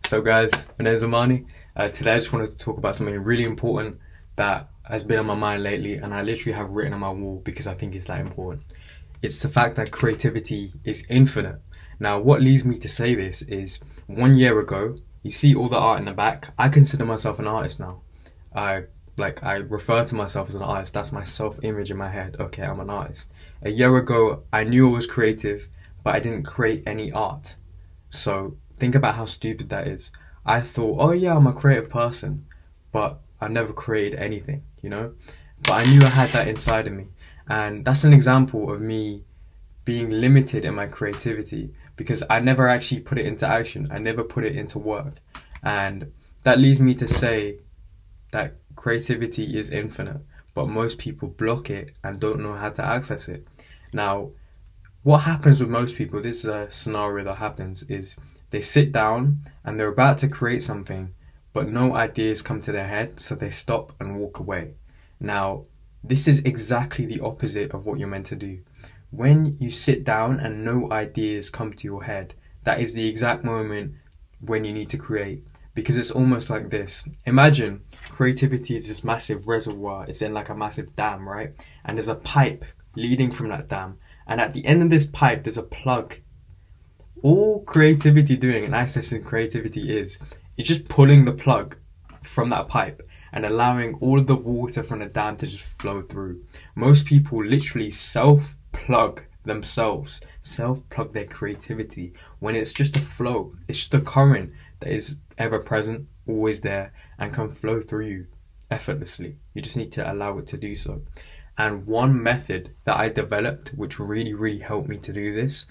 So guys, my name is Armani. Today I just wanted to talk about something really important that has been on my mind lately, and I literally have written on my wall because I think it's that important. It's the fact that creativity is infinite. Now, what leads me to say this is 1 year ago, you see all the art in the back. I consider myself an artist now. I refer to myself as an artist. That's my self-image in my head. Okay, I'm an artist. A year ago, I knew I was creative, but I didn't create any art. So think about how stupid that is. I thought, oh yeah, I'm a creative person, but I never created anything. But I knew I had that inside of me. And that's an example of me being limited in my creativity because I never actually put it into action. I never put it into work. And that leads me to say that creativity is infinite, but most people block it and don't know how to access it. Now, what happens with most people, this is a scenario that happens, is they sit down and they're about to create something, but no ideas come to their head, so they stop and walk away. Now, this is exactly the opposite of what you're meant to do. When you sit down and no ideas come to your head, that is the exact moment when you need to create. Because it's almost like this. Imagine creativity is this massive reservoir. It's in like a massive dam, right? And there's a pipe leading from that dam. And at the end of this pipe, there's a plug. All creativity doing and accessing creativity is, it's just pulling the plug from that pipe and allowing all of the water from the dam to just flow through. Most people literally self-plug themselves, self-plug their creativity when it's just a flow. It's just a current that is ever present, always there, and can flow through you effortlessly. You just need to allow it to do so. And one method that I developed, which really helped me to do this,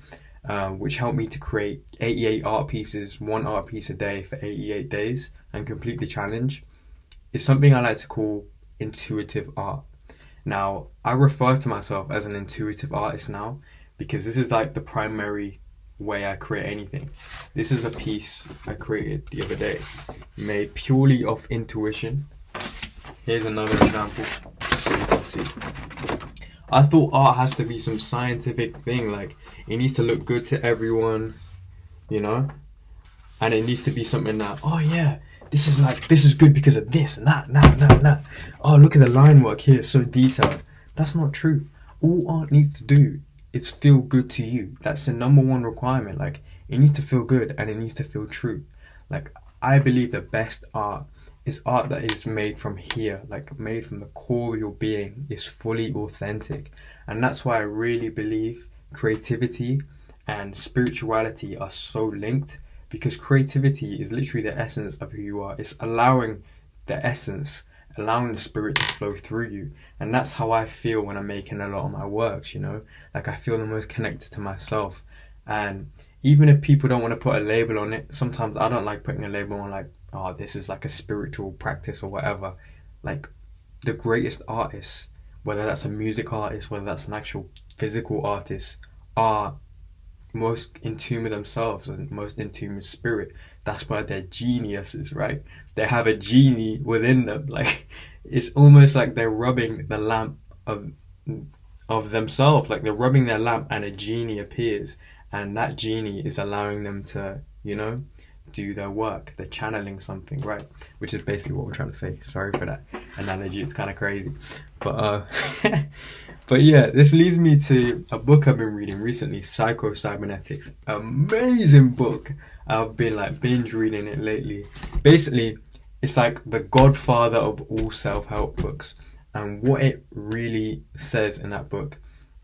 which helped me to create 88 art pieces, one art piece a day for 88 days, and complete the challenge, is something I like to call intuitive art. Now, I refer to myself as an intuitive artist now because this is like the primary way I create anything. This is a piece I created the other day, made purely off intuition. Here's another example, just so you can see. I thought art has to be some scientific thing, like it needs to look good to everyone, you know? And it needs to be something that, oh yeah, this is good because of this and that. Oh, look at the line work here, so detailed. That's not true. All art needs to do is feel good to you. That's the number one requirement. Like, it needs to feel good and it needs to feel true. Like, I believe the best art is art that is made from here, like made from the core of your being, is fully authentic. And that's why I really believe creativity and spirituality are so linked, because creativity is literally the essence of who you are. It's allowing the essence, allowing the spirit to flow through you. And that's how I feel when I'm making a lot of my works. Like, I feel the most connected to myself. And even if people don't want to put a label on it, sometimes I don't like putting a label on, like, oh, this is like a spiritual practice or whatever. Like, the greatest artists, whether that's a music artist, whether that's an actual physical artist, are most in tune with themselves and most in tune with spirit. That's why they're geniuses, right? They have a genie within them. Like, it's almost like they're rubbing the lamp of themselves. Like, they're rubbing their lamp and a genie appears, and that genie is allowing them to, do their work. They're channeling something, right? Which is basically what we're trying to say. Sorry for that analogy, it's kind of crazy. But but yeah, this leads me to a book I've been reading recently, Psycho-Cybernetics. Amazing book. I've been like binge reading it lately. Basically, it's like the godfather of all self-help books. And what it really says in that book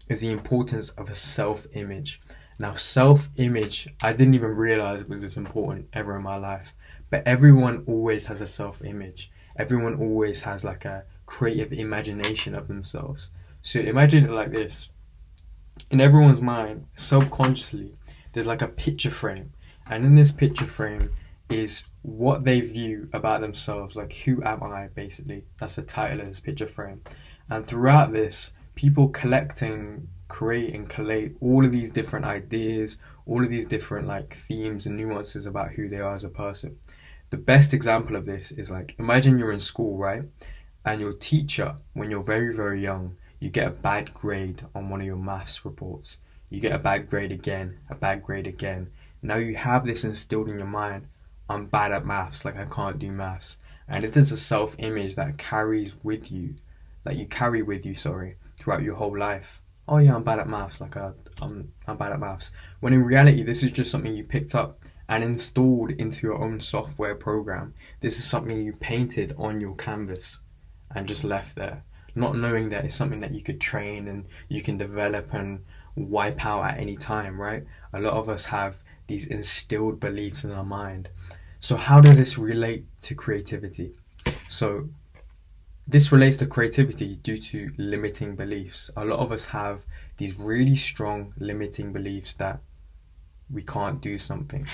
is the importance of a self-image. Now, self-image, I didn't even realize was this important ever in my life. But everyone always has a self-image. Everyone always has like a creative imagination of themselves. So imagine it like this. In everyone's mind, subconsciously, there's like a picture frame. And in this picture frame is what they view about themselves. Like, who am I, basically? That's the title of this picture frame. And throughout this, people create and collate all of these different ideas, all of these different like themes and nuances about who they are as a person. The best example of this is, like, imagine you're in school, right? And your teacher, when you're very young, you get a bad grade on one of your maths reports. You get a bad grade again, a bad grade again. Now you have this instilled in your mind. I'm bad at maths, like I can't do maths. And if there's a self-image that carries with you, that you carry with you, sorry, throughout your whole life. Oh yeah, I'm bad at maths, I'm bad at maths. When in reality, this is just something you picked up and installed into your own software program. This is something you painted on your canvas and just left there, not knowing that it's something that you could train and you can develop and wipe out at any time, right? A lot of us have these instilled beliefs in our mind. So how does this relate to creativity? So this relates to creativity due to limiting beliefs. A lot of us have these really strong limiting beliefs that we can't do something,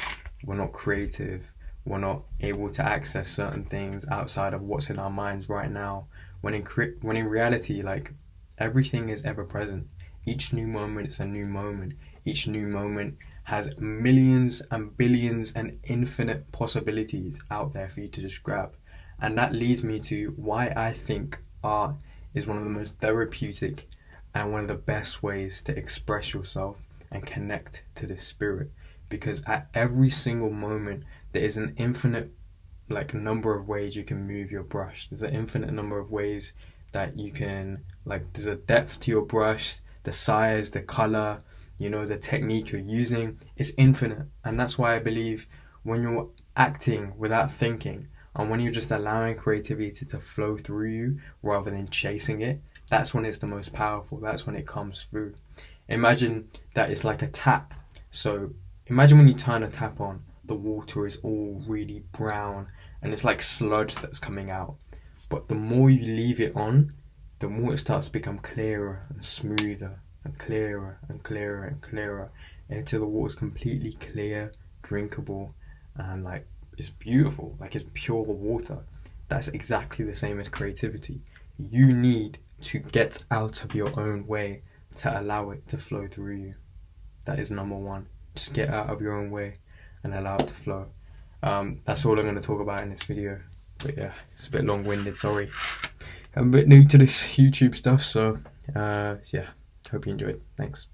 we're not creative, we're not able to access certain things outside of what's in our minds right now. When in reality, like, everything is ever present. Each new moment is a new moment. Each new moment has millions and billions and infinite possibilities out there for you to just grab. And that leads me to why I think art is one of the most therapeutic and one of the best ways to express yourself and connect to the spirit. Because at every single moment, there is an infinite number of ways you can move your brush. There's an infinite number of ways that you can, there's a depth to your brush, the size, the color, the technique you're using is infinite. And that's why I believe when you're acting without thinking, and when you're just allowing creativity to flow through you rather than chasing it, that's when it's the most powerful. That's when it comes through. Imagine that it's like a tap. So imagine when you turn a tap on, the water is all really brown and it's like sludge that's coming out. But the more you leave it on, the more it starts to become clearer and smoother and clearer and clearer and clearer until the water's completely clear, drinkable, and it's beautiful, it's pure water. That's exactly the same as creativity. You need to get out of your own way to allow it to flow through you. That is number one. Just get out of your own way and allow it to flow. That's all I'm going to talk about in this video. But yeah, it's a bit long-winded, sorry. I'm a bit new to this YouTube stuff, so yeah, hope you enjoyed. Thanks.